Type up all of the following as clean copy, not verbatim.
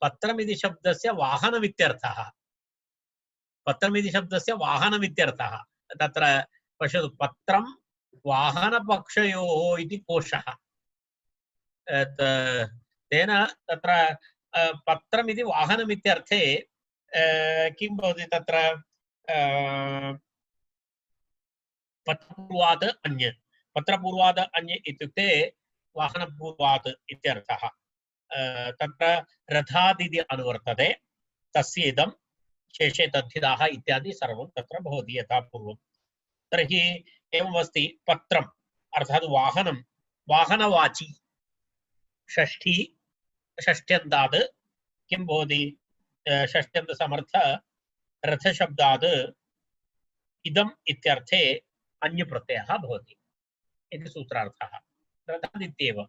पत्रमिति शब्दस्य वाहनमित्यर्थः पत्रमिति शब्दस्य वाहनमित्यर्थः तत्र पश्यतु पत्रं वाहनपक्षयोः इति कोशः तेन तत्र पत्रमिति वाहनमित्यर्थे किं भवति तत्र पत्रपूर्वात् अन्य पत्रपूर्वात् अन्य इत्युक्ते वाहनपूर्वात् इत्यर्थः तत्र रथादिति अनुवर्तते तस्य इदं शेषे तद्धिताः इत्यादि सर्वं तत्र भवति यथा पूर्वं तर्हि एवमस्ति पत्रम् अर्थात् वाहनं वाहनवाची षष्ठी षष्ठ्यन्तात् किं भवति षष्ठ्यन्तसमर्थ रथशब्दात् इदम् इत्यर्थे अन्यप्रत्ययः भवति इति सूत्रार्थः रथादित्येव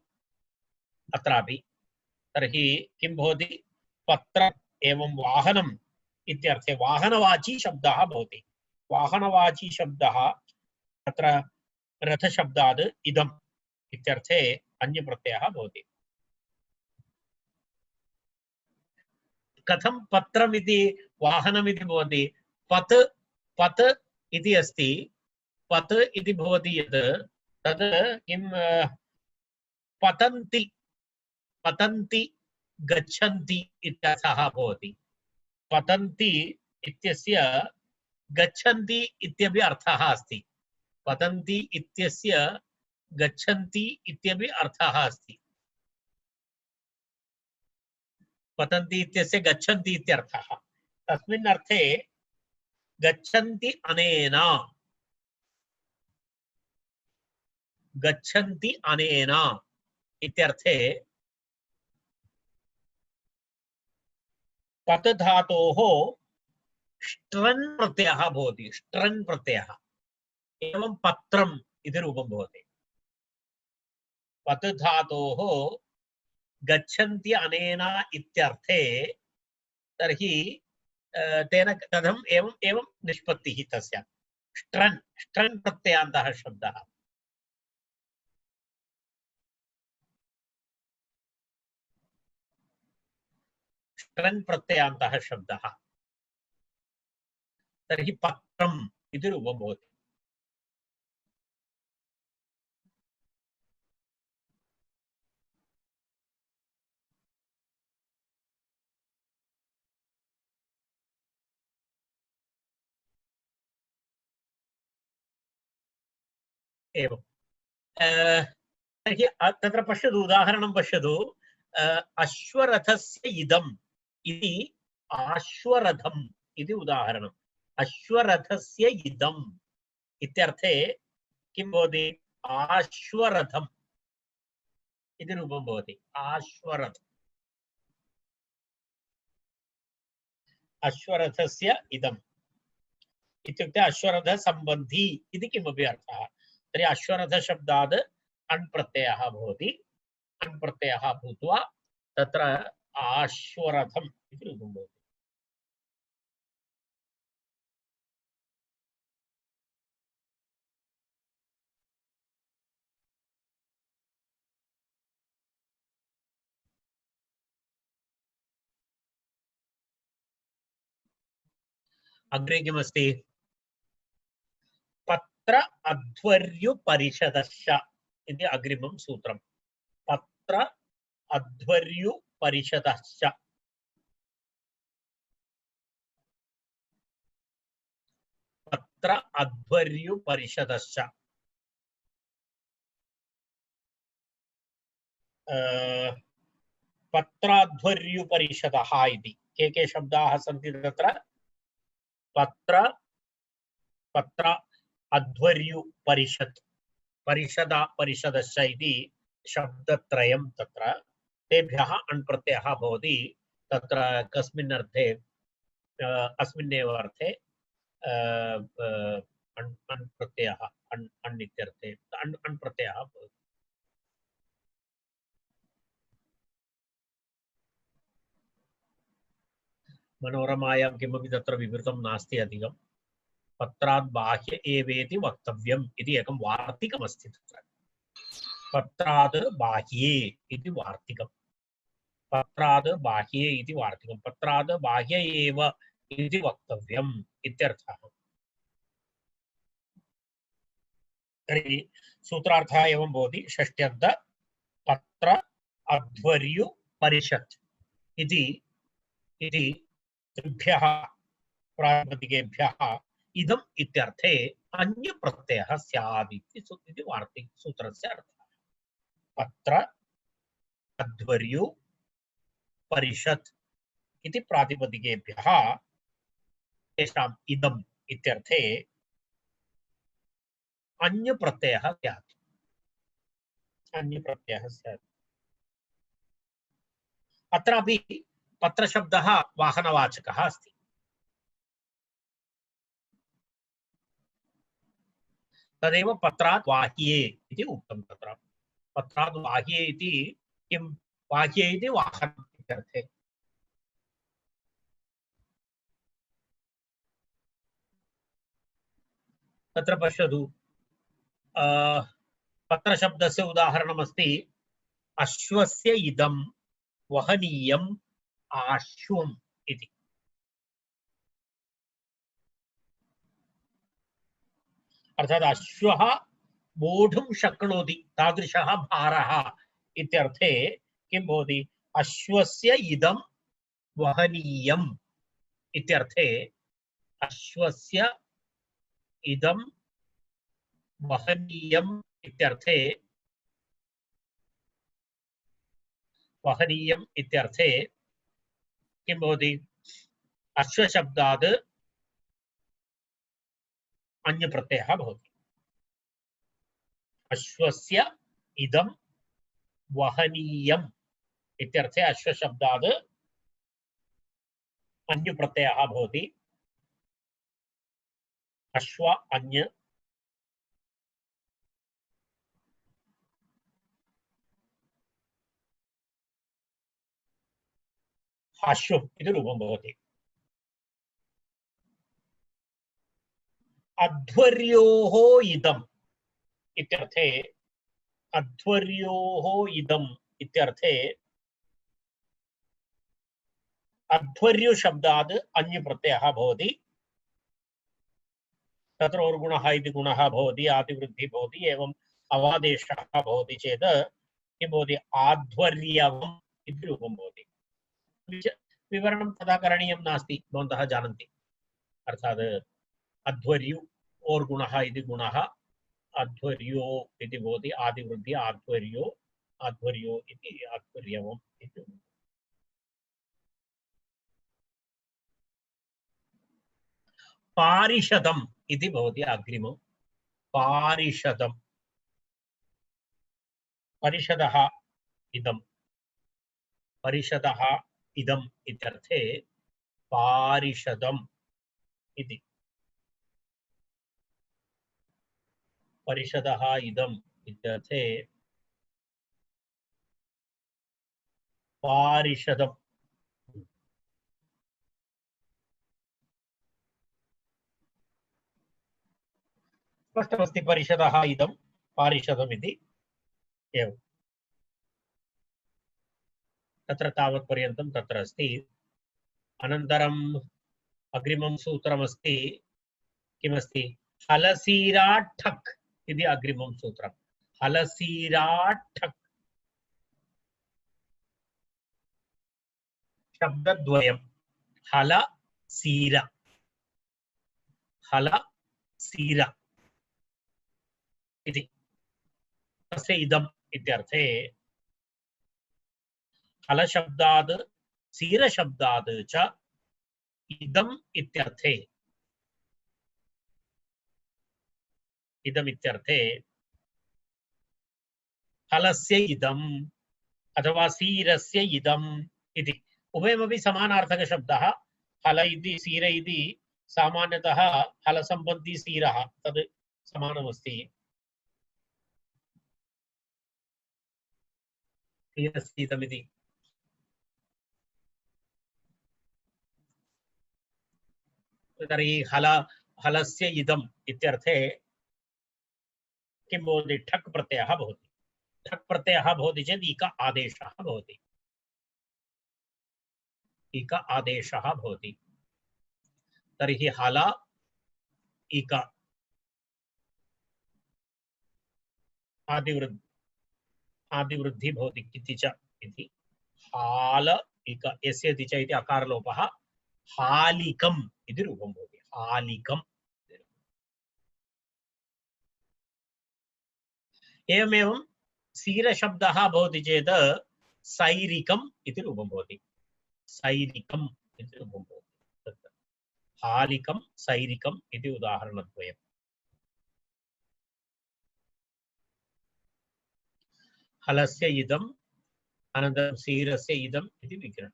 अत्रापि तर्हि किं भवति पत्र एवं वाहनम् इत्यर्थे वाहनवाची शब्दः भवति वाहनवाची शब्दः तत्र रथशब्दात् इदम् इत्यर्थे अन्यप्रत्ययः भवति कथं पत्रमिति वाहनमिति भवति पत् पत् इति अस्ति पत् इति भवति यत् तद् किं पतन्ति पतन्ति गच्छन्ति इत्यर्थः भवति पतन्ति इत्यस्य गच्छन्ति इत्यपि अर्थः अस्ति पतन्ति इत्यस्य गच्छन्ति इत्यपि अर्थः अस्ति पतन्ति इत्यस्य गच्छन्ति इत्यर्थः तस्मिन् अर्थे गच्छन्ति अनेन गच्छन्ति अनेन इत्यर्थे पत् धातोः ष्ट्रन् प्रत्ययः भवति ष्ट्रन् प्रत्ययः एवं पत्रम् इति रूपं भवति पत् धातोः गच्छन्ति अनेन इत्यर्थे तर्हि तेन कथम् एवं एवं निष्पत्तिः तस्य ष्ट्रन् ष्ट्रन् प्रत्ययान्तः शब्दः ष्ट्रन् प्रत्ययान्तः शब्दः तर्हि पत्रम् इति रूपं भवति एवं तर्हि तत्र पश्यतु उदाहरणं पश्यतु अश्वरथस्य इदम् इति आश्वरथम् इति उदाहरणम् अश्वरथस्य इदम् इत्यर्थे किं भवति आश्वरथम् इति रूपं भवति आश्वरथम् अश्वरथस्य इदम् इत्युक्ते अश्वरथसम्बन्धी इति किमपि अर्थः तर्हि अश्वरथशब्दात् अण् प्रत्ययः भवति अण् प्रत्ययः भूत्वा तत्र आश्वरथम् इति रूपं भवति अग्रे किमस्ति पत्र अध्वर्युपरिषदश्च इति अग्रिमं सूत्रं पत्र अध्वर्युपरिषदश्च पत्र अध्वर्युपरिषदश्च पत्राध्वर्युपरिषदः इति के शब्दाः सन्ति तत्र पत्र पत्र अध्वर्युपरिषत् परिषद परिषदश्च इति शब्दत्रयं तत्र तेभ्यः अण् प्रत्ययः भवति तत्र कस्मिन् अर्थे अस्मिन्नेव अर्थे अण् प्रत्ययः अण् इत्यर्थे अण् प्रत्ययः भवति मनोरमायां किमपि तत्र विवृतं नास्ति अधिकं पत्रात् बाह्य एवेति वक्तव्यम् इति एकं वार्तिकमस्ति तत्र पत्रात् बाह्ये इति वार्तिकम् पत्राद् बाह्ये इति वार्तिकं पत्राद् बाह्य एव इति वक्तव्यम् इत्यर्थः। तर्हि सूत्रार्थः एवं भवति षष्ट्यन्त पत्र अध्वर्यु परिषत् इति त्रिभ्यः प्रातिपदिकेभ्यः इदम् इत्यर्थे अन्य प्रत्ययः स्यात् इति वार्तिक सूत्रस्य अर्थः। पत्र अध्वर्यु परिषत् इति प्रातिपदिकेभ्यः तेषाम् इदम् इत्यर्थे अन्य प्रत्ययः स्यात्। अत्रापि पत्रशब्दः वाहनवाचकः अस्ति। तदेव पत्रात् बाह्ये इति उक्तं। तत्र पत्रात् बाह्ये इति किं? बाह्ये इति वाहनम् इत्यर्थे। तत्र पश्यतु, पत्रशब्दस्य उदाहरणमस्ति अश्वस्य इदं वहनीयम् आश्वम् इति। अर्थात् अश्वः वोढुं शक्नोति तादृशः भारः इत्यर्थे किं भवति? अश्वस्य इदं वहनीयम् इत्यर्थे अश्वस्य इदं वहनीयम् इत्यर्थे किं भवति? अश्वशब्दात् अन्यप्रत्ययः भवति। अश्वस्य इदं वहनीयम् इत्यर्थे अश्वशब्दात् अन्यप्रत्ययः भवति। अश्व अन्य अश्वम् इति रूपं भवति। अध्वर्योः इदम् इत्यर्थे अध्वर्यु शब्दात् अन्य प्रत्ययः भवति। तत्र और्गुणः इति गुणः भवति, आदिवृद्धिः भवति, एवम् अवादेशः भवति चेत् किं भवति? आध्वर्यवम् इति रूपं भवति। विवरणं तथा करणीयं नास्ति, भवन्तः जानन्ति। अर्थात् अध्वर्यु और्गुणः इति गुणः अध्वर्यो इति भवति, आदिवृद्धि आध्वर्यो इति आध्वर्यवम् इति। पारिषदम् इति भवति अग्रिमं। पारिषदम्, परिषदः इदम् इत्यर्थे पारिषदम् इति। परिषदः इदम् इत्यर्थे पारिषदम्। स्पष्टमस्ति, परिषदः इदं पारिषदम् इति एवं। तत्र तावत्पर्यन्तं तत्र अस्ति। अनन्तरम् अग्रिमं सूत्रमस्ति, किमस्ति? हलसीराठक् इति अग्रिमं सूत्रम्। हलसीराठक् शब्दद्वयं। हलसीर इति तस्य इदम् इत्यर्थे हलशब्दात् सीरशब्दात् च इदम् इत्यर्थे हलस्य इदम् अथवा सीरस्य इदम् इति उभयमपि समानार्थकशब्दः। हल इति सीर इति सामान्यतः हलसम्बन्धी सीरः तद् समानमस्ति। सीरस्येदमिति तर्हि हलस्य इदम् इत्यर्थे किं भवति? ठक् प्रत्ययः भवति। ठक् प्रत्ययः भवति चेत् इक आदेशः भवति। इक आदेशः भवति। तर्हि हल इक आदिवृद्धि भवति किति च इति हाल इक यस्य इति च इति अकारलोपः हालिकम् इति रूपं भवति। हालिकम् एवमेवं सीरशब्दः भवति चेत् सैरिकम् इति रूपं भवति। सैरिकम् इति रूपं भवति। हालिकं सैरिकम् इति उदाहरणद्वयम्। हलस्य इदम् अनन्तरं सीरस्य इदम् इति विग्रहः।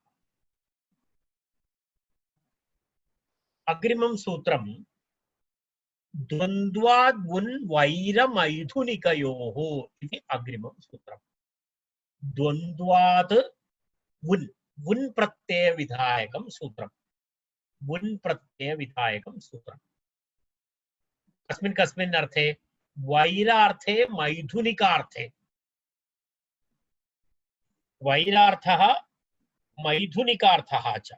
अग्रिमं सूत्रं द्वन्द्वाद् वुन् वैरमैथुनिकयोः इति अग्रिमं सूत्रम्। द्वन्द्वाद् वुन् वुन् प्रत्ययविधायकं सूत्रम्। वुन् प्रत्ययविधायकं सूत्रम्। कस्मिन् कस्मिन् अर्थे? वैरार्थे मैथुनिकार्थे। वैरार्थः मैथुनिकार्थः च।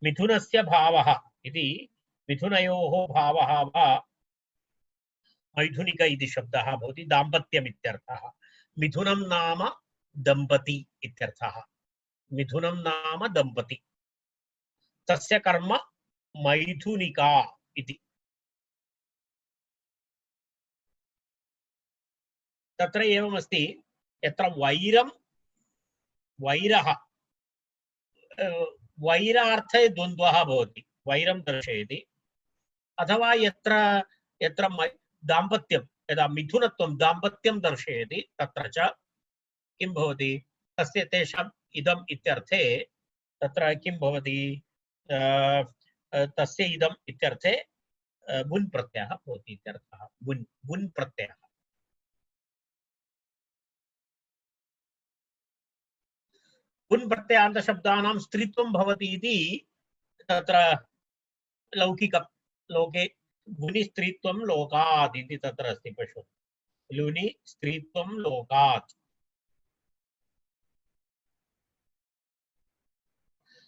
मिथुनस्य भावः इति मिथुनयोः भावः वा मैथुनिक इति शब्दः भवति। दाम्पत्यम् इत्यर्थः। मिथुनं नाम दम्पति इत्यर्थः। मिथुनं नाम दम्पति, तस्य कर्म मैथुनिका इति। तत्र एवमस्ति, यत्र वैरं वैरः वैरार्थे द्वन्द्वः भवति, वैरं दर्शयति, अथवा यत्र यत्र दाम्पत्यं, यदा मिथुनत्वं दाम्पत्यं दर्शयति तत्र च किं भवति? तस्य तेषाम् इदम् इत्यर्थे तत्र किं भवति? तस्य इदम् इत्यर्थे वुन् प्रत्ययः भवति इत्यर्थः। वुन् प्रत्ययः। वुन् प्रत्ययान्त शब्दानां स्त्रीत्वं भवति इति तत्र लौकिकलोके वुनि स्त्रीत्वं लोकात् इति तत्र अस्ति। पश्यतु, लुनि स्त्रीत्वं लोकात्।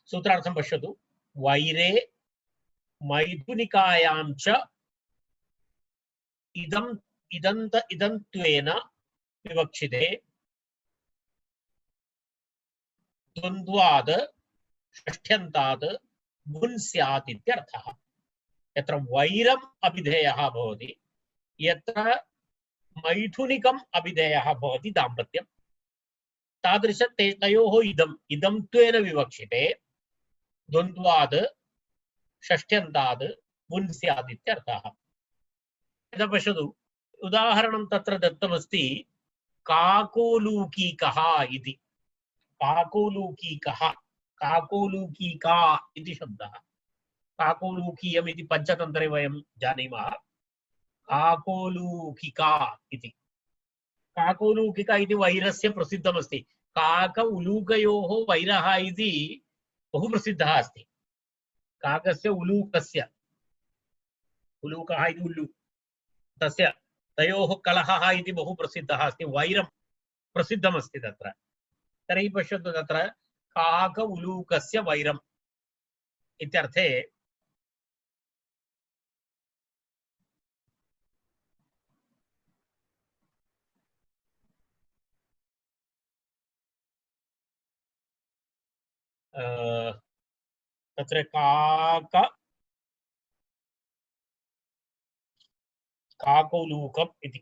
सूत्रार्थं पश्यतु। वैरे मैथुनिकायां च इदन्त्वेन विवक्षिते द्वन्द्वाद् षष्ठ्यन्तात् वुन् स्यात् इत्यर्थः। यत्र वैरम् अभिधेयः भवति, यत्र मैथुनिकम् अभिधेयः भवति दाम्पत्यं, तादृश तयोः इदं त्वेन विवक्षिते द्वन्द्वाद् षष्ठ्यन्ताद् वुन् स्यात् इत्यर्थः। यदा पश्यतु, उदाहरणं तत्र दत्तमस्ति काकोलूकीकः इति। काकोलूकीकः, काकोलूकीका इति शब्दः। काकोलूकीयम् इति पञ्चतन्त्रे वयं जानीमः। काकोलूकिका इति, काकोलूकिका इति वैरस्य प्रसिद्धमस्ति। काक उलूकयोः वैरः इति बहु प्रसिद्धः अस्ति। काकस्य उलूकस्य, उलूकः इति उल्लू, तस्य तयोः कलहः इति बहु प्रसिद्धः अस्ति। वैरं प्रसिद्धमस्ति तत्र। तर्हि पश्यतु, तत्र काक उलूकस्य वैरम् इत्यर्थे तत्र काकोलूकम् इति,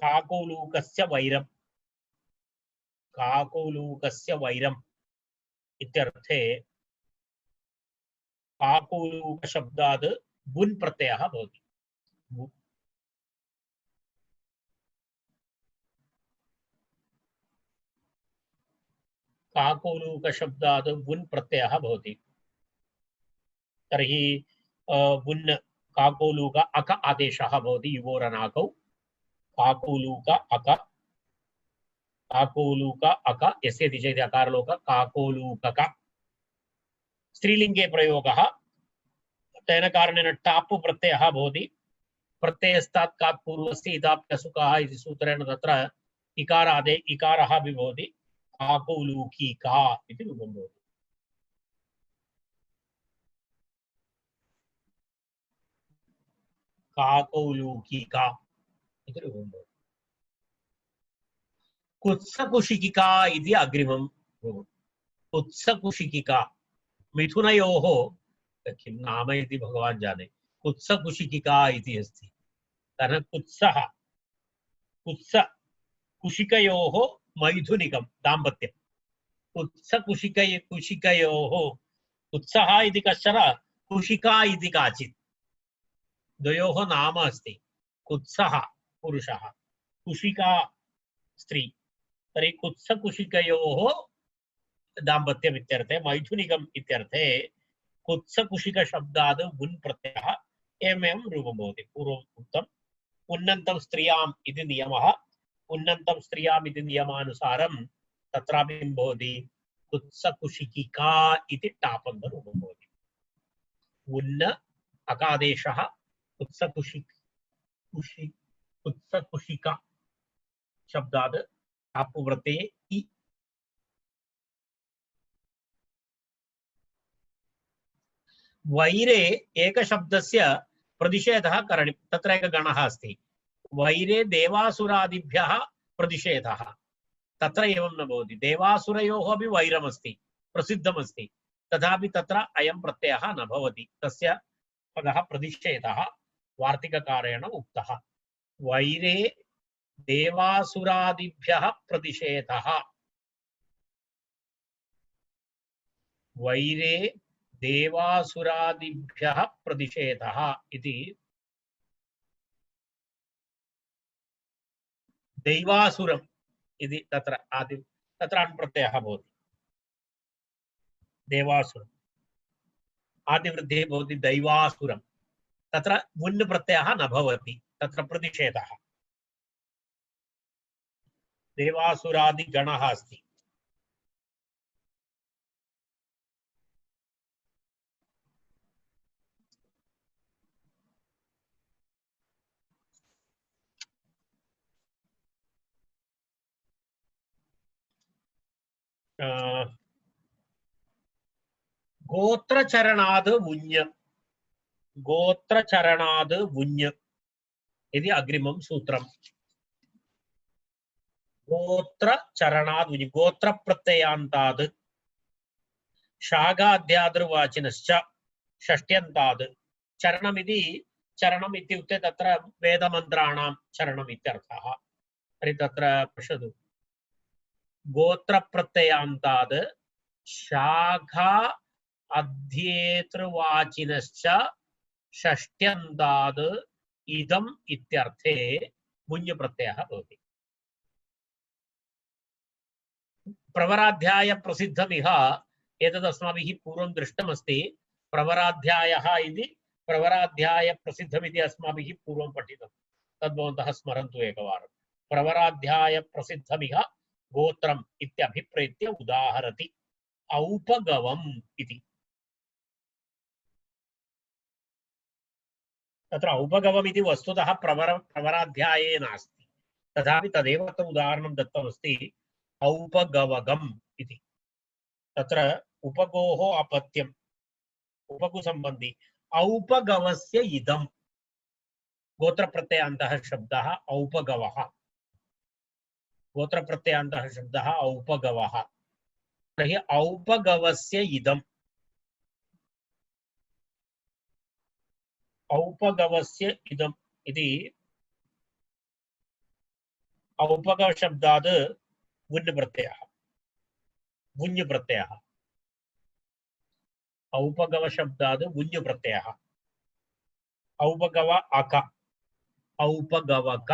काकोलूकस्य वैरं, काकोलूकस्य वैरम् इत्यर्थे काकोलूक शब्दात् वुन् प्रत्ययः भवति। काकोलूक शब्दात् वुन् प्रत्ययः भवति। तर्हि वुन् काकोलूक अक आदेशः भवति युवोरनाकौ। काकोलूक अक, काकोलूक अक यस्य चेति अकारलोक काकोलूकक। स्त्रीलिङ्गे प्रयोगः, तेन कारणेन टाप् प्रत्ययः भवति। प्रत्ययस्तात् कात् पूर्वस्य इदाप्यसुकः इति सूत्रेण तत्र इकारादे इकारः अपि भवति। काकौलूकीका इति रूपं भवति। काकौलूकीका इति रूपं भवति। कुत्सकुशिकिका इति अग्रिमं रूपम्। कुत्सकुशिकिका मिथुनयोः किं नाम इति भगवान् जाने। कुत्सकुशिकिका इति अस्ति। कारण कुत्सः कुत्स कुशिकयोः मैथुनिकं दाम्पत्यं। कुत्सकुशिकयोः कुत्सः इति कश्चन, कुशिका इति काचित्, द्वयोः नाम अस्ति। कुत्सः पुरुषः, कुशिका स्त्री। तर्हि कुत्सकुशिकयोः दाम्पत्यम् इत्यर्थे, मैथुनिकम् इत्यर्थे कुत्सकुशिकशब्दात् वुन् प्रत्ययः एवमेवं रूपं भवति। पूर्वम् उक्तम् उन्नन्तं स्त्रियाम् इति नियमः। उन्नन्तं स्त्रियाम् इति नियमानुसारं तत्रापि किं भवति, कुत्सकुशिकिका इति टापन्तरूपं भवति। उन्न अकादेशः कुत्सकुशिका शब्दात् टापुव्रते इ। वैरे एकशब्दस्य प्रतिषेधः करणीयः। तत्र एकः गणः अस्ति। वैरे देवासुरादिभ्यः प्रतिषेधः। तत्र एवं न भवति। देवासुरयोः अपि वैरमस्ति, प्रसिद्धमस्ति, तथापि तत्र अयं प्रत्ययः न भवति। तस्य पदः प्रतिषेधः वार्तिककारेण उक्तः। वैरे देवासुरादिभ्यः प्रतिषेधः। वैरे देवासुरादिभ्यः प्रतिषेधः इति दैवासुरम् इति तत्र अण्प्रत्ययः भवति। देवासुरम् आदिवृद्धिः भवति दैवासुरम्। तत्र वुन् प्रत्ययः न भवति, तत्र प्रतिषेधः। देवासुरादिगणः अस्ति। गोत्रचरणाद् वुञ्। गोत्रचरणाद् वुञ् इति अग्रिमं सूत्रम्। गोत्रचरणाद् वुञ्, गोत्रप्रत्ययान्ताद् शाखाद्यादृवाचिनश्च षष्ट्यन्ताद्। चरणमिति चरणम् इत्युक्ते तत्र वेदमन्त्राणां चरणम् इत्यर्थः। तर्हि तत्र पश्यतु, गोत्रप्रत्ययान्ताद् शाखा अध्येतृवाचिनश्च षष्ट्यन्ताद् इदम् इत्यर्थे मुञ् प्रत्ययः भवति। प्रवराध्याय प्रसिद्धमिह एतद् अस्माभिः पूर्वं दृष्टमस्ति। प्रवराध्यायः इति प्रवराध्याय प्रसिद्धमिति अस्माभिः पूर्वं पठितं। तद् भवन्तः स्मरन्तु एकवारं। प्रवराध्याय प्रसिद्धमिह गोत्रम् इत्यभिप्रेत्य उदाहरति औपगवम् इति। तत्र औपगवम् इति वस्तुतः प्रवराध्याये नास्ति, तथापि तदेव अत्र उदाहरणं दत्तमस्ति औपगवगम् इति। तत्र उपगोः अपत्यम् उपगुसम्बन्धी औपगवस्य इदं गोत्रप्रत्ययान्तः शब्दः औपगवः। गोत्रप्रत्ययान्तः शब्दः औपगवः। तर्हि औपगवस्य इदम्, औपगवस्य इदम् इति औपगवशब्दात् वुन् प्रत्ययः। वुञ् प्रत्ययः औपगवशब्दात् वुञ् प्रत्ययः। औपगव अक औपगवक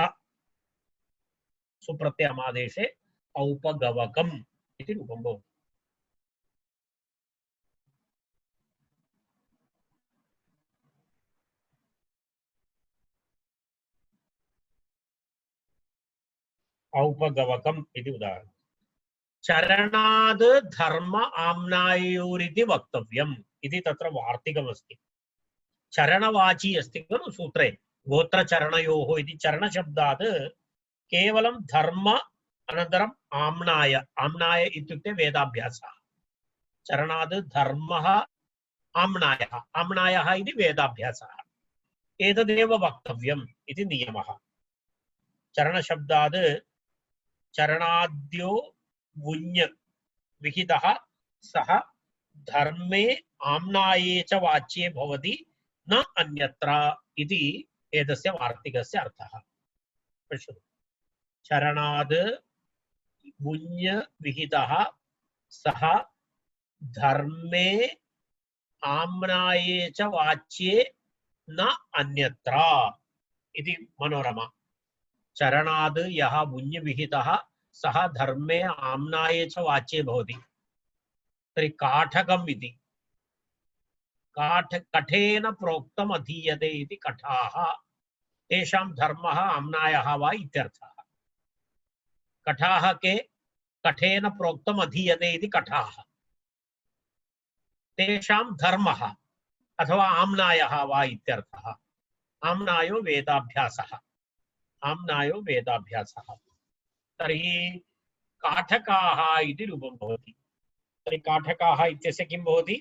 सुप्रत्ययमादेशे औपगवकम् इति रूपं भवति। औपगवकम् इति उदाहरणम्। चरणाद् धर्म आम्नायोरिति वक्तव्यम् इति तत्र वार्तिकमस्ति। चरणवाची अस्ति खलु सूत्रे गोत्रचरणयोः इति। चरणशब्दात् केवलं धर्म अनन्तरम् आम्नाय आम्नाय इत्युक्ते वेदाभ्यासः चरणाद् धर्मः आम्नायः आम्नायः इति वेदाभ्यासः एतदेव वक्तव्यम् इति नियमः चरणशब्दाद् चरणाद्यो वुञ् विहितः सः धर्मे आम्नाये च वाच्ये भवति न अन्यत्र इति एतस्य वार्तिकस्य अर्थः पश्यतु चरणाद् वुञ् विहितः सः धर्मे आम्नाये च वाच्ये न अन्यत्र इति मनोरमा चरणाद् यः वुञ् विहितः सः धर्मे आम्नाये च वाच्ये भवति तर्हि काठकम् इति कठेन प्रोक्तम् अधीयते इति कठाः तेषां धर्मः आम्नायः वा इत्यर्थः कठाः के कठेन प्रोक्तम् अधीयते इति कठाः तेषां धर्मः अथवा आम्नायः वा इत्यर्थः आम्नायो वेदाभ्यासः आम्नायो वेदाभ्यासः तर्हि काठकाः इति रूपं भवति तर्हि काठकाः इत्यस्य किं भवति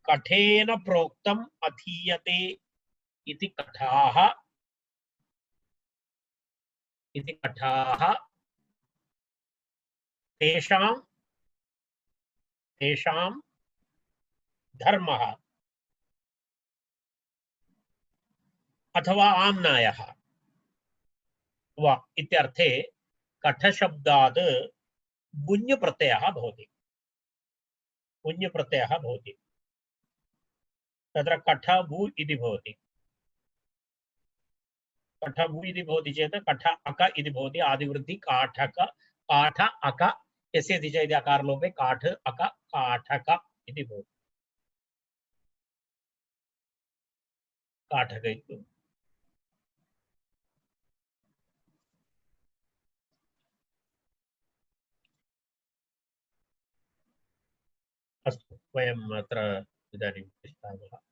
कठेन प्रोक्तम् अधीयते इति कठाः तेषां धर्मः अथवा आम्नायः वा इत्यर्थे कठशब्दात् बुञ् प्रत्ययः भवति बुञ् प्रत्ययः भवति तत्र कठभू इति भवति कठभू इति भवति चेत् कठ अक इति भवति आदिवृद्धि काठक काठ अक यस्य दिश इति अकारलोपे काठ अक काठक इति भवति काठक इति अस्तु वयम् अत्र इदानीं तिष्ठामः।